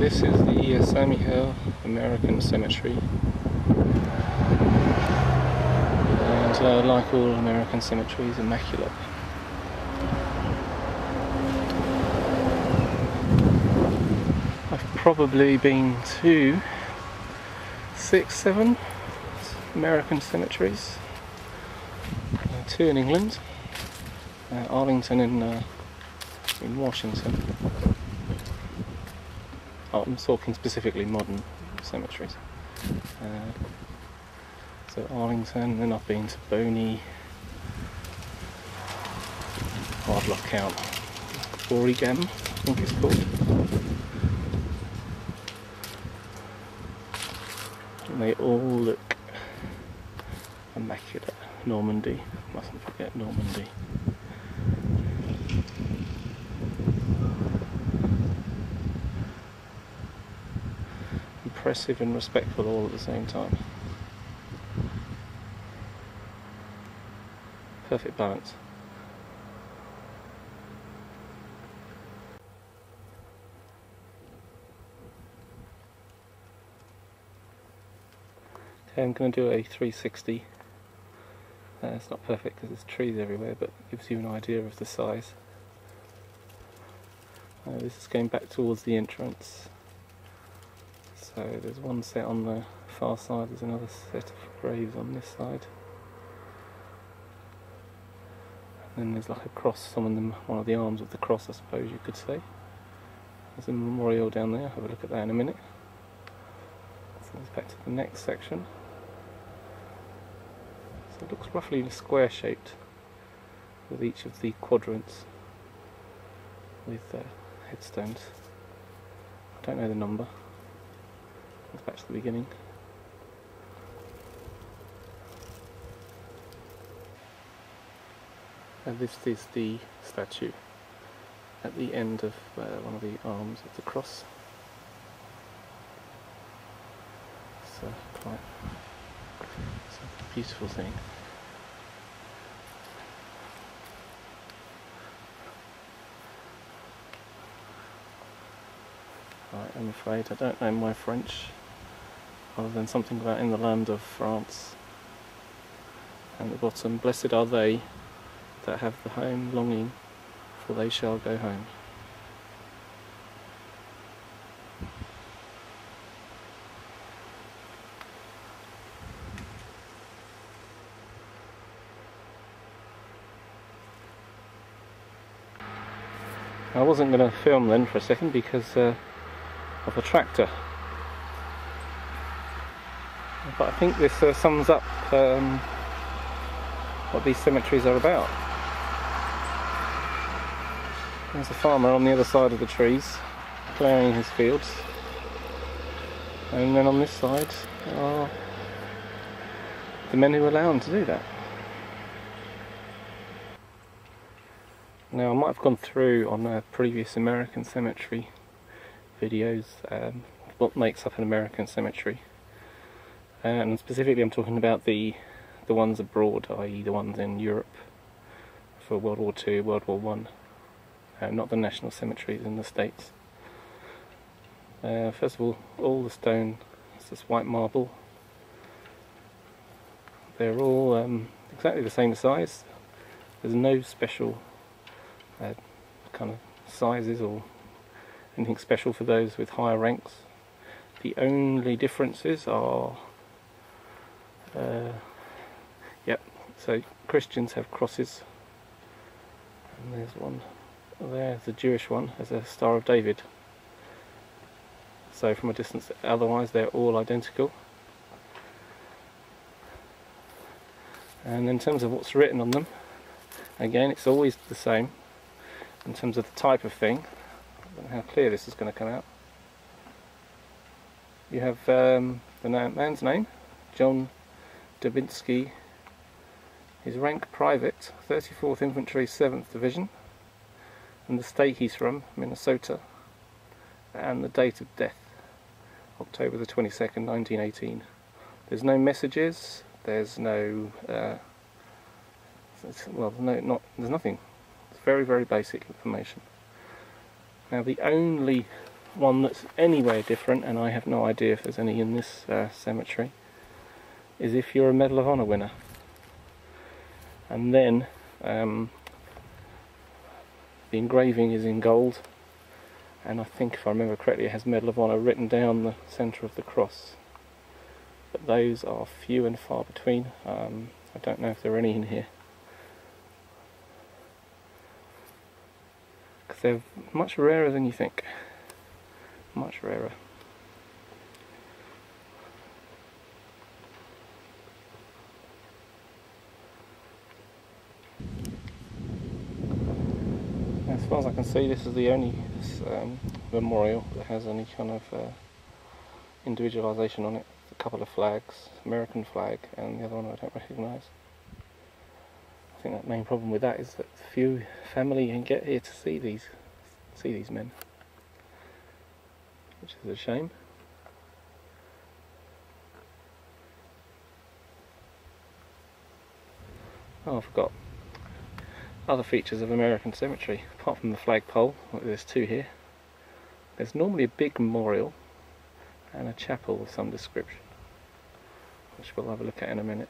This is the St Mihiel American Cemetery, and like all American cemeteries, immaculate. I've probably been to 6, 7 American cemeteries, 2 in England, Arlington in Washington. I'm talking specifically modern cemeteries. So Arlington, then I've been to Boney, I've lost count, Oregon, I think it's called. And they all look immaculate. Normandy, mustn't forget Normandy. Impressive and respectful all at the same time. Perfect balance. Okay, I'm going to do a 360. It's not perfect because there's trees everywhere, but it gives you an idea of the size. This is going back towards the entrance. So there's one set on the far side, there's another set of graves on this side. And then there's like a cross, one of the arms of the cross, I suppose you could say. There's a memorial down there, have a look at that in a minute. So let's back to the next section. So it looks roughly square shaped with each of the quadrants with headstones. I don't know the number. Let's back to the beginning. And this is the statue at the end of one of the arms of the cross. It's a beautiful thing. Right, I'm afraid I don't know my French, other than something about in the land of France. And at the bottom, blessed are they that have the home longing, for they shall go home. I wasn't going to film then for a second because of a tractor, but I think this sums up what these cemeteries are about. There's a farmer on the other side of the trees ploughing his fields, and then on this side are the men who allow him to do that. Now I might have gone through on previous American cemetery videos what makes up an American cemetery, and specifically I'm talking about the ones abroad, i.e. the ones in Europe for World War II, World War I. Not the national cemeteries in the States. First of all the stone is just white marble. They're all exactly the same size. There's no special kind of sizes or anything special for those with higher ranks. The only differences are, so Christians have crosses, and there's one. There's the Jewish one as a Star of David. So from a distance, otherwise they're all identical. And in terms of what's written on them, again it's always the same. In terms of the type of thing, I don't know how clear this is going to come out. You have the man's name, John Dubinsky, his rank private, 34th Infantry 7th Division, and the state he's from, Minnesota, and the date of death, October the 22nd, 1918. There's no messages, there's no, there's nothing. It's very, very basic information. Now the only one that's anywhere different, and I have no idea if there's any in this cemetery, is if you're a Medal of Honor winner. And then the engraving is in gold, and I think, if I remember correctly, it has Medal of Honor written down the centre of the cross. But those are few and far between. I don't know if there are any in here, because they're much rarer than you think. Much rarer. As far as I can see, this is the only memorial that has any kind of individualisation on it. A couple of flags, American flag, and the other one I don't recognise. I think the main problem with that is that few family can get here to see these men, which is a shame. Oh, I forgot. Other features of American Cemetery, apart from the flagpole, there's two here. There's normally a big memorial and a chapel of some description, which we'll have a look at in a minute.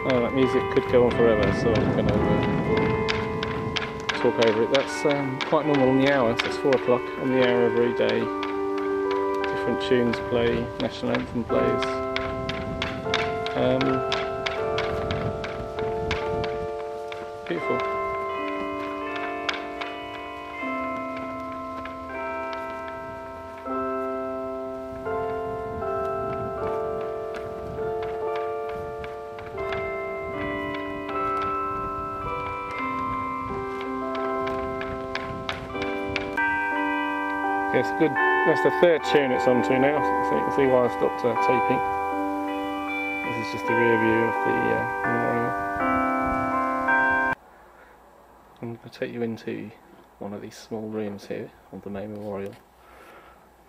Oh, that music could go on forever, so I'm going to talk over it. That's quite normal on the hour, so it's 4 o'clock on the hour every day. Different tunes play, National Anthem plays. Beautiful. It's good. That's the third tune it's on to now, so you can see why I stopped taping. This is just a rear view of the memorial. I'm going to take you into one of these small rooms here of the main memorial.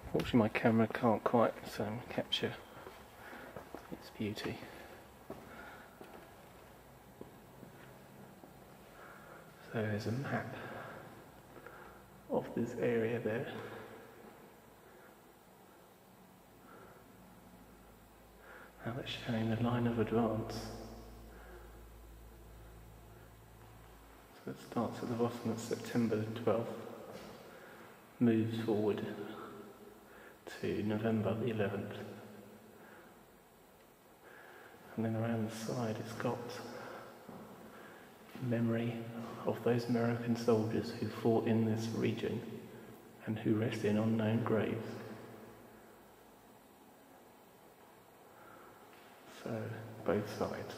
Unfortunately my camera can't quite capture its beauty. So there's a map of this area there. Now that's showing the line of advance. So it starts at the bottom of September the 12th, moves forward to November the 11th. And then around the side it's got memory of those American soldiers who fought in this region and who rest in unknown graves. So, both sides.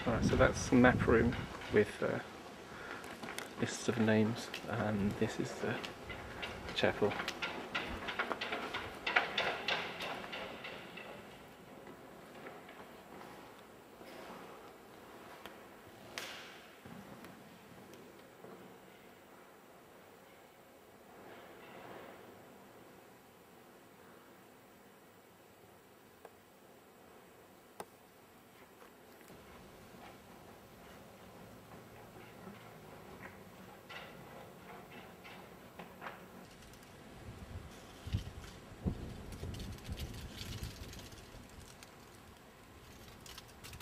Alright, so that's the map room with lists of names, and this is the chapel.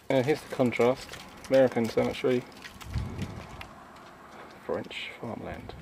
Here's the contrast: American cemetery, French farmland.